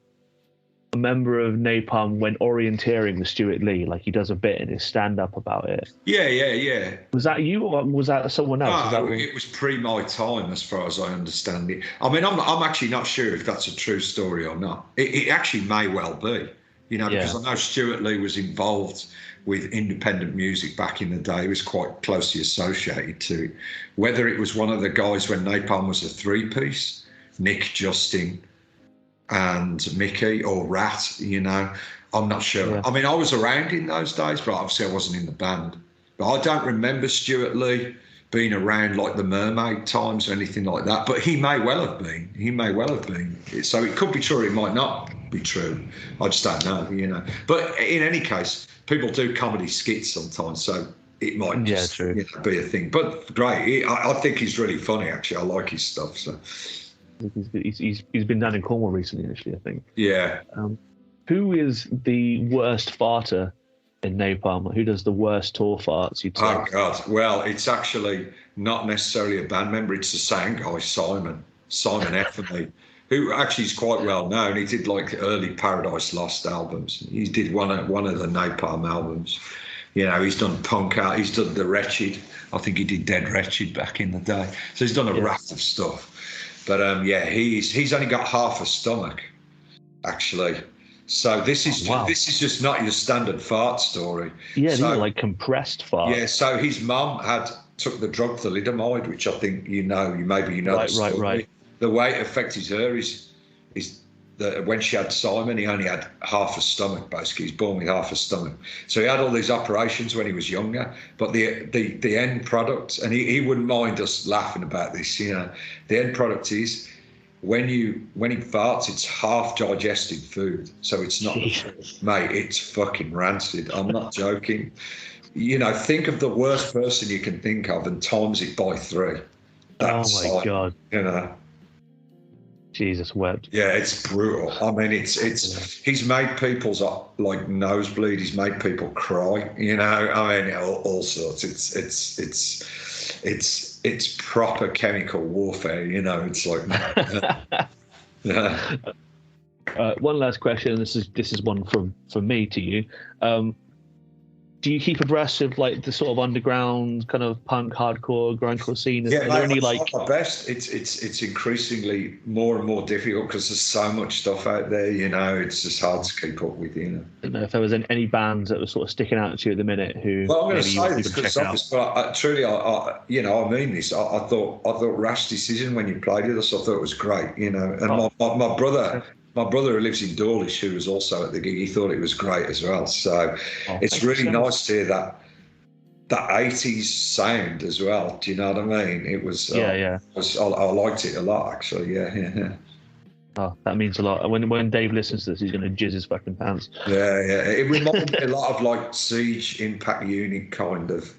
[SPEAKER 2] a member of Napalm went orienteering with Stuart Lee, like he does a bit in his stand-up about it.
[SPEAKER 3] Yeah.
[SPEAKER 2] Was that you or was that someone else?
[SPEAKER 3] No, it was pre my time, as far as I understand it. I mean, I'm actually not sure if that's a true story or not. It actually may well be, you know, because I know Stuart Lee was involved with independent music back in the day. He was quite closely associated to it. Whether it was one of the guys when Napalm was a three-piece, Nick, Justin, and Mickey, or Rat, you know, I'm not sure. Yeah. I mean, I was around in those days, but obviously I wasn't in the band. But I don't remember Stuart Lee being around like the Mermaid times or anything like that. But he may well have been. So it could be true, it might not be true. I just don't know, you know. But in any case, people do comedy skits sometimes, so it might just you know, be a thing. But great, I think he's really funny, actually. I like his stuff, so...
[SPEAKER 2] He's been down in Cornwall recently, actually, I think.
[SPEAKER 3] Yeah.
[SPEAKER 2] Who is the worst farter in Napalm? Who does the worst tour farts, you'd say?
[SPEAKER 3] Oh, God. Well, it's actually not necessarily a band member. It's the sound guy, Simon Effany, who actually is quite well known. He did like early Paradise Lost albums. He did one of the Napalm albums. You know, he's done punk out. He's done The Wretched. I think he did Dead Wretched back in the day. So he's done a raft of stuff. But he's only got half a stomach, actually. So this is just not your standard fart story.
[SPEAKER 2] Yeah, these are like compressed farts.
[SPEAKER 3] Yeah. So his mum took the drug thalidomide, which I think you know. Right. The way it affected her is that when she had Simon, he only had half a stomach. Basically, he's born with half a stomach. So he had all these operations when he was younger. But the end product, and he wouldn't mind us laughing about this, you know. The end product is when he farts, it's half digested food. So it's not, mate, it's fucking rancid. I'm not joking. You know, think of the worst person you can think of and times it by 3. That's
[SPEAKER 2] oh my God.
[SPEAKER 3] You know.
[SPEAKER 2] Jesus wept.
[SPEAKER 3] Yeah, it's brutal. I mean, he's made people's like nosebleed. He's made people cry. You know, I mean, all sorts. It's proper chemical warfare. You know, it's like.
[SPEAKER 2] One last question. This is one from me to you. Do do you keep abreast of like the sort of underground kind of punk, hardcore, grindcore scene?
[SPEAKER 3] Yeah,
[SPEAKER 2] Are there any
[SPEAKER 3] I try my best. It's increasingly more and more difficult because there's so much stuff out there. It's just hard to keep up with.
[SPEAKER 2] I don't know if there was any bands that were sort of sticking out to you at the minute who.
[SPEAKER 3] Well, I'm going to
[SPEAKER 2] maybe
[SPEAKER 3] say
[SPEAKER 2] you
[SPEAKER 3] this
[SPEAKER 2] could
[SPEAKER 3] because
[SPEAKER 2] check out.
[SPEAKER 3] obviously, but truly, I mean this. I thought Rash Decision when you played with us, I thought it was great. And my brother. My brother who lives in Dawlish, who was also at the gig, he thought it was great as well. So it's really nice to hear that 80s sound as well. Do you know what I mean? It was I liked it a lot actually. Yeah.
[SPEAKER 2] Oh, that means a lot. When Dave listens to this, he's going to jizz his fucking pants.
[SPEAKER 3] Yeah. It reminded me a lot of like Siege, Impact Unit kind of.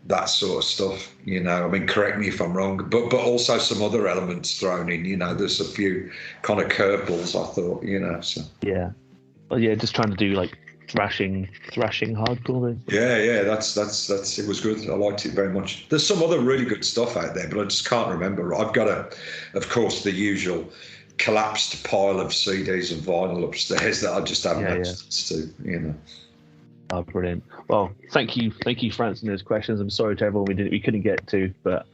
[SPEAKER 3] That sort of stuff, I mean, correct me if I'm wrong, but also some other elements thrown in, there's a few kind of curveballs, I thought, so.
[SPEAKER 2] Yeah. Well, yeah, just trying to do like thrashing hardcore.
[SPEAKER 3] Yeah, that's it was good. I liked it very much. There's some other really good stuff out there, but I just can't remember. I've got of course, the usual collapsed pile of CDs and vinyl upstairs that I just haven't had access to,
[SPEAKER 2] Oh, brilliant. Well, thank you for answering those questions. I'm sorry to everyone we couldn't get to, but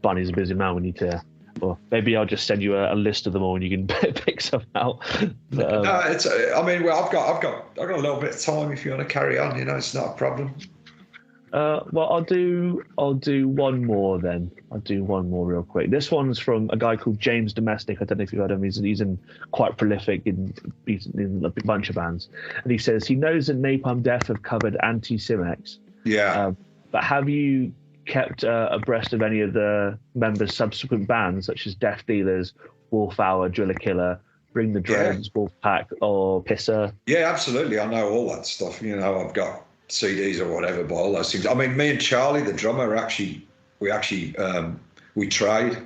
[SPEAKER 2] Barney's a busy man. We need to. Well, maybe I'll just send you a list of them all, and you can pick some out. But,
[SPEAKER 3] no, it's. I mean, well, I've got a little bit of time if you want to carry on. It's not a problem.
[SPEAKER 2] Well, I'll do one more then. I'll do one more real quick. This one's from a guy called James Domestic. I don't know if you've heard of him. He's in quite prolific he's in a bunch of bands. And he says he knows that Napalm Death have covered Anti-Cimex.
[SPEAKER 3] Yeah.
[SPEAKER 2] But have you kept abreast of any of the members' subsequent bands, such as Death Dealers, Wolf Hour, Driller Killer, Bring the Drones, Wolfpack, or Pisser?
[SPEAKER 3] Yeah, absolutely. I know all that stuff. I've got CDs or whatever, but all those things. I mean, me and Charlie, the drummer, we trade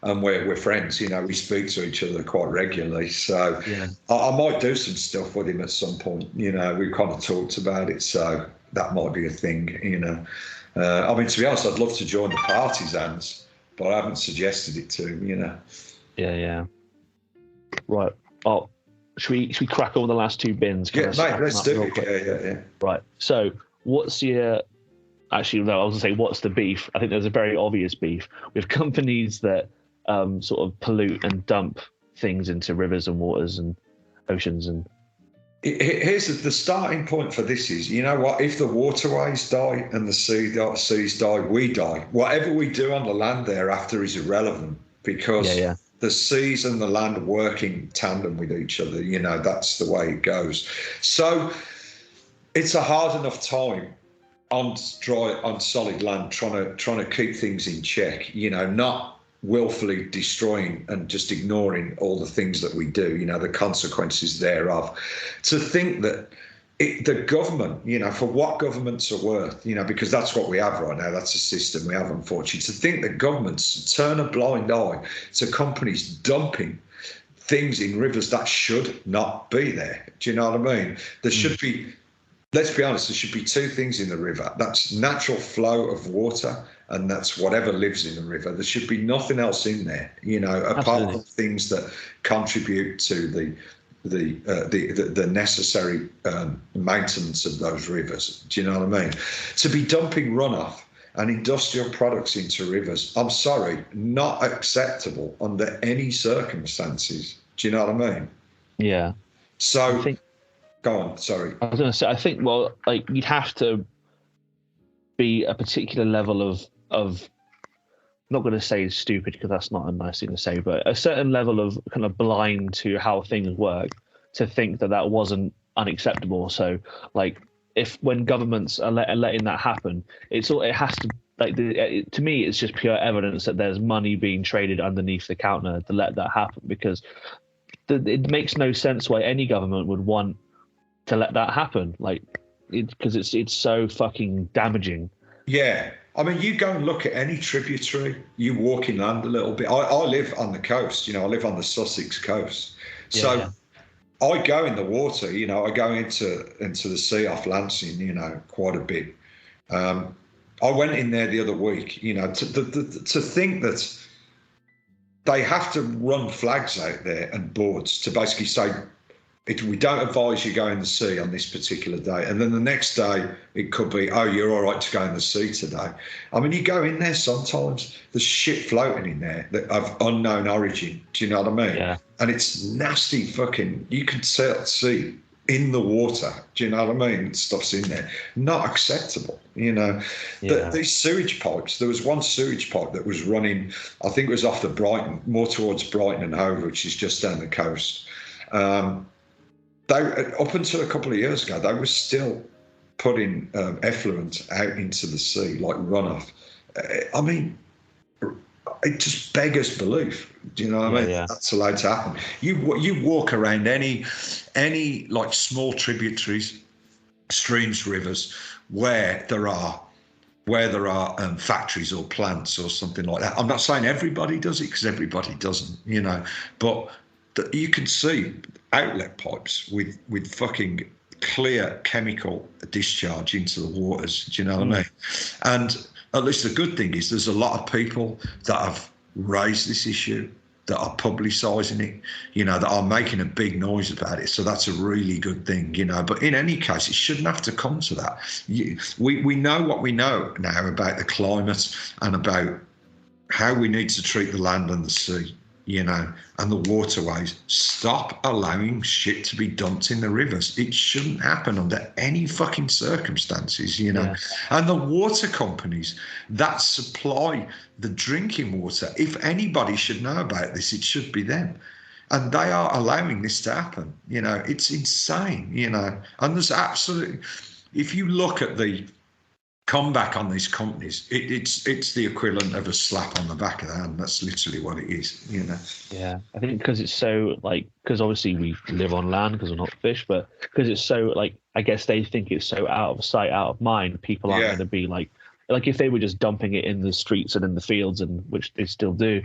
[SPEAKER 3] and we're friends. We speak to each other quite regularly. So I might do some stuff with him at some point. We've kind of talked about it, so that might be a thing. I mean, to be honest, I'd love to join the Partisans, but I haven't suggested it to him.
[SPEAKER 2] Yeah. Right. Oh. Should we crack over the last two bins?
[SPEAKER 3] Yeah, mate, let's do it. Yeah.
[SPEAKER 2] Right. So, what's your... Actually, no, I was going to say, what's the beef? I think there's a very obvious beef with companies that sort of pollute and dump things into rivers and waters and oceans. And
[SPEAKER 3] here's the starting point for this is, you know what? If the waterways die and the seas die, we die. Whatever we do on the land thereafter is irrelevant because... the seas and the land work in tandem with each other. That's the way it goes. So it's a hard enough time on solid land trying to keep things in check, not willfully destroying and just ignoring all the things that we do, the consequences thereof. To think that the government, for what governments are worth, because that's what we have right now. That's a system we have, unfortunately. To think that governments turn a blind eye to companies dumping things in rivers that should not be there. Do you know what I mean? There should be, let's be honest, there should be two things in the river. That's natural flow of water, and that's whatever lives in the river. There should be nothing else in there, apart from things that contribute to the necessary maintenance of those rivers. Do you know what I mean? To be dumping runoff and industrial products into rivers, I'm sorry, not acceptable under any circumstances. Do you know what I mean? Yeah. So, go on, sorry.
[SPEAKER 2] I was going to say, I think, well, like, you'd have to be a particular level of I'm not going to say stupid because that's not a nice thing to say, but a certain level of kind of blind to how things work to think that wasn't unacceptable. So, like, when governments are letting that happen, it has to, like, to me, it's just pure evidence that there's money being traded underneath the counter to let that happen, because it makes no sense why any government would want to let that happen, like, because it's so fucking damaging.
[SPEAKER 3] Yeah. I mean, you go and look at any tributary, you walk inland a little bit. I live on the coast, I live on the Sussex coast. So I go in the water, I go into the sea off Lancing, quite a bit. I went in there the other week, to think that they have to run flags out there and boards to basically say, we don't advise you go in the sea on this particular day. And then the next day, it could be, oh, you're all right to go in the sea today. I mean, you go in there sometimes, there's shit floating in there that of unknown origin. Do you know what I mean?
[SPEAKER 2] Yeah.
[SPEAKER 3] And it's nasty fucking, you can see in the water. Do you know what I mean? Stuff's in there. Not acceptable, you know.
[SPEAKER 2] Yeah.
[SPEAKER 3] These sewage pipes, there was one sewage pipe that was running, I think it was off the Brighton, more towards Brighton and Hove, which is just down the coast. They, up until a couple of years ago, they were still putting effluent out into the sea, like runoff. I mean, it just beggars belief. Do you know what I mean?
[SPEAKER 2] Yeah.
[SPEAKER 3] That's allowed to happen. You walk around any like small tributaries, streams, rivers, where there are factories or plants or something like that. I'm not saying everybody does it, because everybody doesn't, you know, but you can see outlet pipes with fucking clear chemical discharge into the waters. Do you know what I mean? And at least the good thing is there's a lot of people that have raised this issue, that are publicising it, you know, that are making a big noise about it. So that's a really good thing, you know. But in any case, it shouldn't have to come to that. We know what we know now about the climate and about how we need to treat the land and the sea, you know, and the waterways. Stop allowing shit to be dumped in the rivers. It shouldn't happen under any fucking circumstances, you know. Yeah. And the water companies that supply the drinking water, if anybody should know about this, it should be them. And they are allowing this to happen, you know. It's insane, you know. And there's absolutely, if you look at the comeback on these companies, it's the equivalent of a slap on the back of the hand. That's literally what it is, you know.
[SPEAKER 2] Yeah, I think because it's so, like, because obviously we live on land because we're not fish, but because it's so, like, I guess they think it's so out of sight, out of mind, people aren't going to be like if they were just dumping it in the streets and in the fields, and which they still do,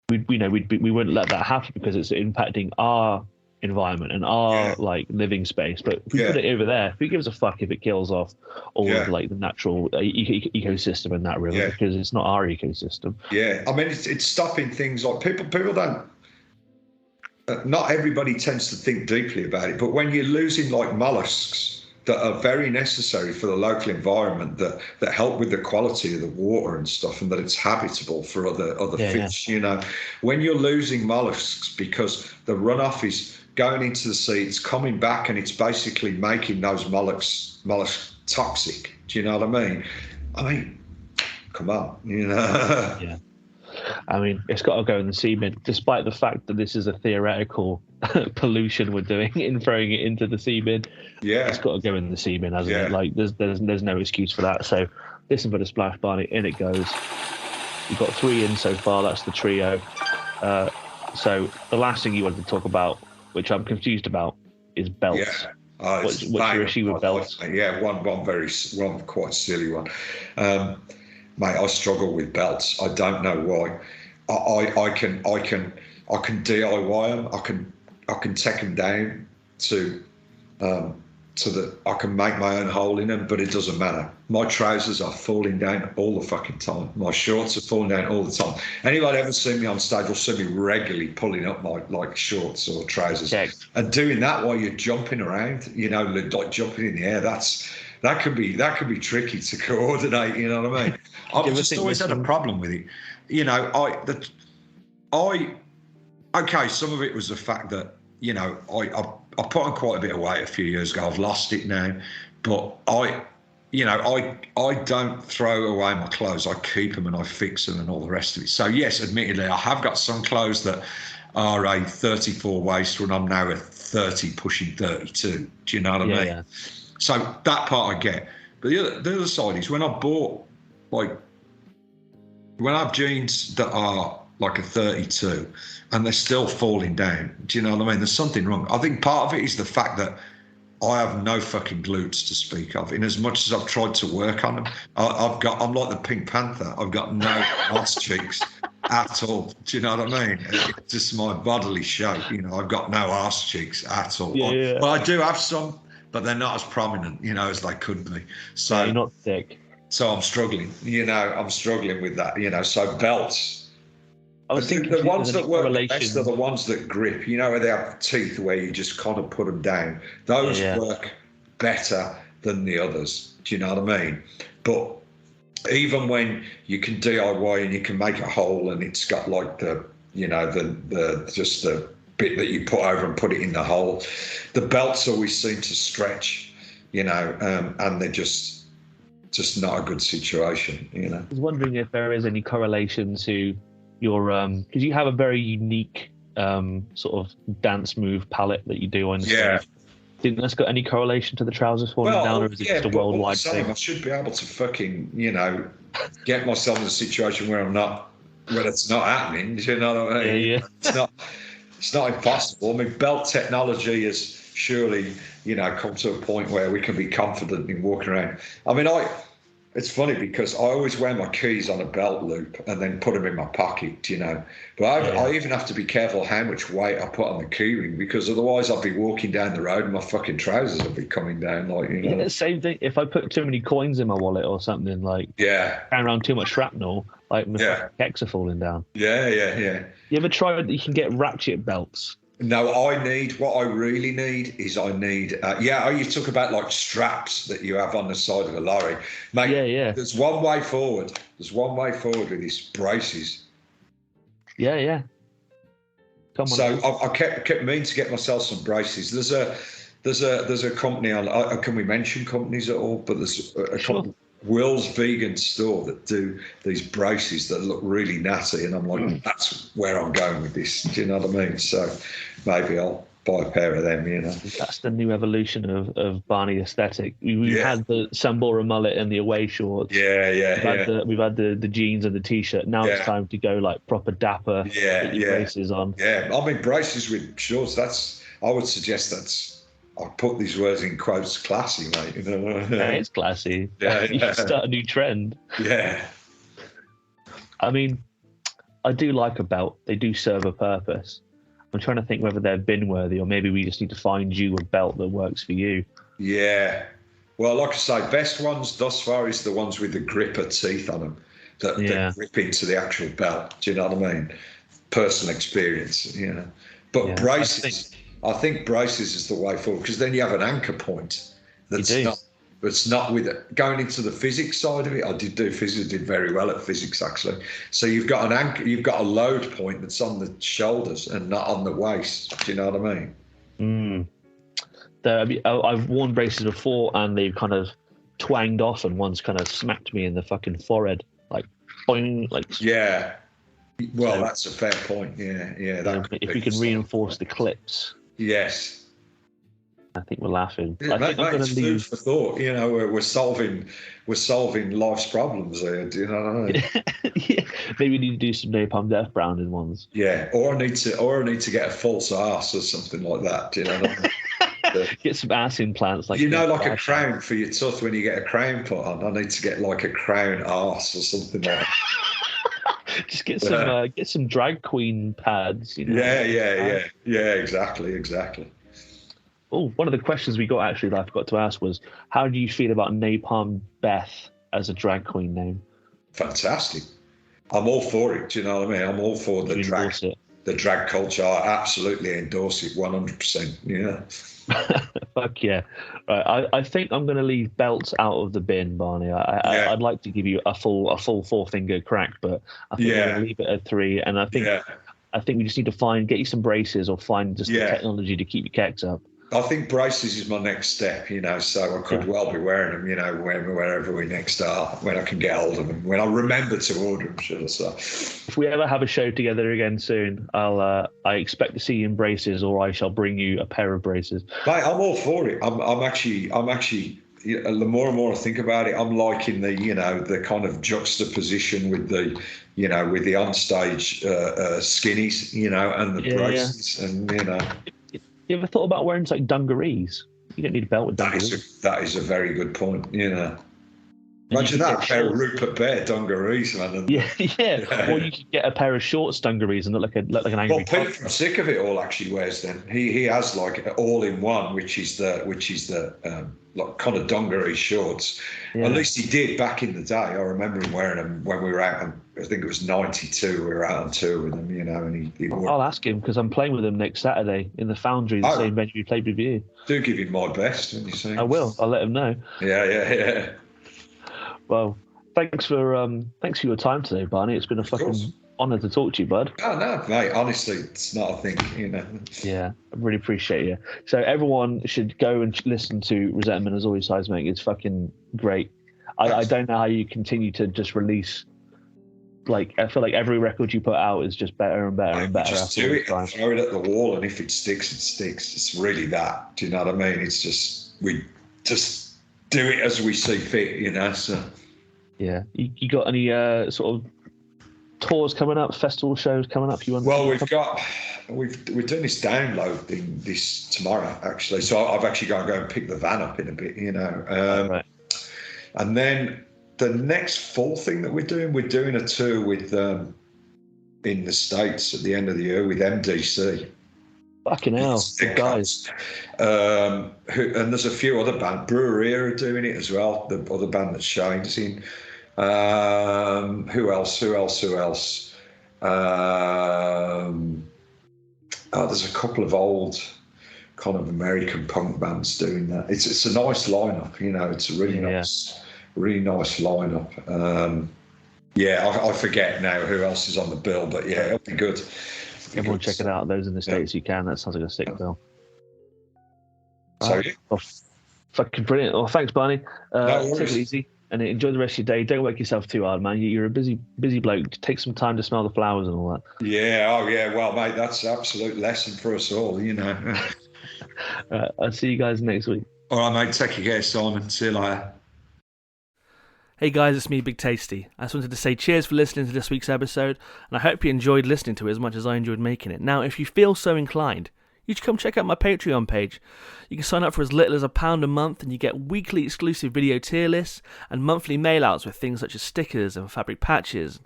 [SPEAKER 2] we wouldn't let that happen because it's impacting our environment and our like living space. But if we put it over there, who gives a fuck if it kills off all of like the natural ecosystem in that river, because it's not our ecosystem.
[SPEAKER 3] I mean, it's stopping things like people don't, not everybody tends to think deeply about it, but when you're losing like mollusks that are very necessary for the local environment, that help with the quality of the water and stuff, and that it's habitable for other fish, you know, when you're losing mollusks because the runoff is going into the sea, it's coming back and it's basically making those mollusks toxic. Do you know what I mean, come on, you know.
[SPEAKER 2] Yeah. I mean, it's got to go in the seabin, despite the fact that this is a theoretical pollution we're doing in throwing it into the seabin. Yeah, it's got to go in the seabin, hasn't it? Like, there's no excuse for that. So, listen for the splash, Barney. In it goes. You've got 3 in so far. That's the trio. So the last thing you wanted to talk about, which I'm confused about, is belts.
[SPEAKER 3] Yeah. What's
[SPEAKER 2] your issue with belts?
[SPEAKER 3] Yeah, one quite silly one. Mate, I struggle with belts. I don't know why. I can DIY them. I can take them down to I can make my own hole in them, but it doesn't matter. My trousers are falling down all the fucking time. My shorts are falling down all the time. Anybody ever seen me on stage will see me regularly pulling up my like shorts or trousers. And doing that while you're jumping around, you know, like jumping in the air, that could be tricky to coordinate, you know what I mean? I've just always had a problem with it. You know, okay, some of it was the fact that, you know, I put on quite a bit of weight a few years ago. I've lost it now, but I don't throw away my clothes. I keep them and I fix them and all the rest of it. So yes, admittedly, I have got some clothes that are a 34 waist when I'm now a 30 pushing 32. Do you know what I mean? Yeah. So that part I get. But the other side is when I have jeans that are like a 32 and they're still falling down. Do you know what I mean? There's something wrong. I think part of it is the fact that I have no fucking glutes to speak of. In as much as I've tried to work on them, I'm like the Pink Panther. I've got no ass cheeks at all. Do you know what I mean? It's just my bodily shape. You know, I've got no ass cheeks at all. Yeah. Well, I do have some, but they're not as prominent, you know, as they could be. So
[SPEAKER 2] you're not thick.
[SPEAKER 3] So I'm struggling. You know, I'm struggling with that. You know, so belts.
[SPEAKER 2] I was thinking
[SPEAKER 3] the ones that work
[SPEAKER 2] correlation.
[SPEAKER 3] best are the ones that grip. You know, where they have teeth where you just kind of put them down. Those work better than the others. Do you know what I mean? But even when you can DIY and you can make a hole and it's got like the just the bit that you put over and put it in the hole, the belts always seem to stretch, and they're just not a good situation, I
[SPEAKER 2] was wondering if there is any correlation to your because you have a very unique sort of dance move palette that you do on stage. Think that's got any correlation to the trousers falling down, or is it just a worldwide thing?
[SPEAKER 3] I should be able to fucking, get myself in a situation where it's not happening. Do you know what I mean?
[SPEAKER 2] Yeah.
[SPEAKER 3] It's not impossible. I mean, belt technology has surely, come to a point where we can be confident in walking around. I mean, it's funny because I always wear my keys on a belt loop and then put them in my pocket, But I even have to be careful how much weight I put on the key ring, because otherwise I'll be walking down the road and my fucking trousers will be coming down,
[SPEAKER 2] Yeah, same thing. If I put too many coins in my wallet or something, carrying around too much shrapnel, my kecks are falling down.
[SPEAKER 3] Yeah.
[SPEAKER 2] You ever tried that you can get ratchet belts?
[SPEAKER 3] No, what I really need is you talk about like straps that you have on the side of a lorry. Mate, there's one way forward. There's one way forward with these braces.
[SPEAKER 2] Yeah. Come on.
[SPEAKER 3] So I kept meaning to get myself some braces. There's a company on. Can we mention companies at all? But there's a company, Will's Vegan Store, that do these braces that look really natty, and I'm like, that's where I'm going with this. Do you know what I mean? So maybe I'll buy a pair of them.
[SPEAKER 2] That's the new evolution of Barney aesthetic. We had the Sambora mullet and the away shorts. We've had the jeans and the t-shirt. Now it's time to go like proper dapper. Braces on. Yeah,
[SPEAKER 3] I mean braces with shorts. I would suggest I'll put these words in quotes, classy, mate.
[SPEAKER 2] Yeah, it's classy. You should start a new trend.
[SPEAKER 3] Yeah.
[SPEAKER 2] I mean, I do like a belt. They do serve a purpose. I'm trying to think whether they're bin worthy, or maybe we just need to find you a belt that works for you. Yeah.
[SPEAKER 3] Well, like I say, best ones thus far is the ones with the gripper teeth on them that grip into the actual belt. Do you know what I mean? Personal experience, But braces. I think braces is the way forward, because then you have an anchor point that's not with it. Going into the physics side of it, I did do physics, did very well at physics actually. So you've got an anchor, you've got a load point that's on the shoulders and not on the waist. Do you know what I mean?
[SPEAKER 2] I've worn braces before and they've kind of twanged off, and one's kind of smacked me in the fucking forehead, like boing, like.
[SPEAKER 3] Yeah. Well, that's a fair point. Yeah.
[SPEAKER 2] If we can reinforce the clips.
[SPEAKER 3] Yes.
[SPEAKER 2] I think we're laughing.
[SPEAKER 3] Yeah,
[SPEAKER 2] I think I'm going to leave
[SPEAKER 3] for thought. We're solving life's problems there. Do you know what I mean?
[SPEAKER 2] Maybe we need to do some napalm death browning ones.
[SPEAKER 3] Yeah, or I need to get a false arse or something like that. Do you know what I mean?
[SPEAKER 2] Get some ass implants, like
[SPEAKER 3] like a crown for your tooth when you get a crown put on. I need to get like a crown arse or something like that.
[SPEAKER 2] Just get some drag queen pads.
[SPEAKER 3] Yeah, exactly.
[SPEAKER 2] Oh, one of the questions we got actually that I forgot to ask was, how do you feel about Napalm Beth as a drag queen name?
[SPEAKER 3] Fantastic. I'm all for it. Do you know what I mean? I'm all for the drag culture. I absolutely endorse it 100%. Yeah.
[SPEAKER 2] Fuck yeah. Right. I think I'm going to leave belts out of the bin, Barney. I'd like to give you a full 4-finger crack, but I think I'm going to leave it at 3. And I think we just need to get you some braces, or find just the technology to keep your kecks up.
[SPEAKER 3] I think braces is my next step, so I could well be wearing them, wherever we next are, when I can get hold of them, when I remember to order them, should I say.
[SPEAKER 2] If we ever have a show together again soon, I expect to see you in braces, or I shall bring you a pair of braces.
[SPEAKER 3] Mate, I'm all for it. I'm actually, the more and more I think about it, I'm liking the kind of juxtaposition with the, with the onstage skinnies, and the braces, and
[SPEAKER 2] You ever thought about wearing like dungarees? You don't need a belt with dungarees.
[SPEAKER 3] That is a very good point. Imagine that, a pair of Rupert Bear dungarees, man.
[SPEAKER 2] Yeah. Or you could get a pair of shorts dungarees and look like an angry.
[SPEAKER 3] Well, Pete from Sick of It All actually wears them. He has like all in one, which is the like kind of dungaree shorts.
[SPEAKER 2] Yeah.
[SPEAKER 3] At least he did back in the day. I remember him wearing them when we were out. I think it was '92. We were out on tour with him, and he wore.
[SPEAKER 2] I'll ask him because I'm playing with him next Saturday in the Foundry, the same venue we played with you.
[SPEAKER 3] Do give him my best when you see him.
[SPEAKER 2] I will. I'll let him know.
[SPEAKER 3] Yeah.
[SPEAKER 2] Well, thanks for your time today, Barney. It's been a fucking honour to talk to you, bud.
[SPEAKER 3] Oh no, mate. Honestly, it's not a thing,
[SPEAKER 2] Yeah, I really appreciate you. So everyone should go and listen to Resentment As Always Seismic. It's fucking great. I don't know how you continue to just release. Like, I feel like every record you put out is just better and better and better.
[SPEAKER 3] Just do it and throw it at the wall, and if it sticks, it sticks. It's really that. Do you know what I mean? It's just, we just do it as we see fit, so.
[SPEAKER 2] Yeah. You got any sort of tours coming up, festival shows coming up?
[SPEAKER 3] Well, we're doing this download this tomorrow, actually. So I've actually got to go and pick the van up in a bit,
[SPEAKER 2] Right.
[SPEAKER 3] And then the next full thing that we're doing a tour with in the States at the end of the year with MDC.
[SPEAKER 2] Fucking hell, guys.
[SPEAKER 3] And there's a few other bands. Brewery are doing it as well, the other band that Shane's in. Who else? There's a couple of old kind of American punk bands doing that. It's a nice lineup, it's a really nice lineup. I forget now who else is on the bill, but yeah, it'll be good.
[SPEAKER 2] Everyone check it out. Those in the States, you can. That sounds like a sick bill.
[SPEAKER 3] So,
[SPEAKER 2] fucking brilliant. Well, thanks, Barney.
[SPEAKER 3] No
[SPEAKER 2] take it easy and enjoy the rest of your day. Don't work yourself too hard, man. You're a busy bloke. Take some time to smell the flowers and all that.
[SPEAKER 3] Yeah. Well, mate, that's an absolute lesson for us all,
[SPEAKER 2] I'll see you guys next week.
[SPEAKER 3] All right, mate. Take care, Simon. See you later.
[SPEAKER 4] Hey guys, it's me, Big Tasty. I just wanted to say cheers for listening to this week's episode, and I hope you enjoyed listening to it as much as I enjoyed making it. Now, if you feel so inclined, you should come check out my Patreon page. You can sign up for as little as £1 a month, and you get weekly exclusive video tier lists and monthly mail-outs with things such as stickers and fabric patches,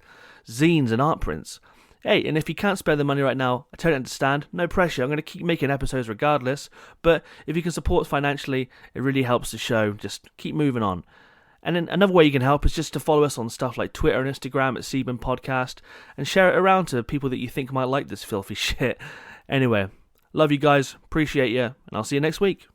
[SPEAKER 4] zines and art prints. Hey, and if you can't spare the money right now, I totally understand. No pressure. I'm going to keep making episodes regardless, but if you can support financially, it really helps the show. Just keep moving on. And then another way you can help is just to follow us on stuff like Twitter and Instagram at Seabin Podcast and share it around to people that you think might like this filthy shit. Anyway, love you guys, appreciate you, and I'll see you next week.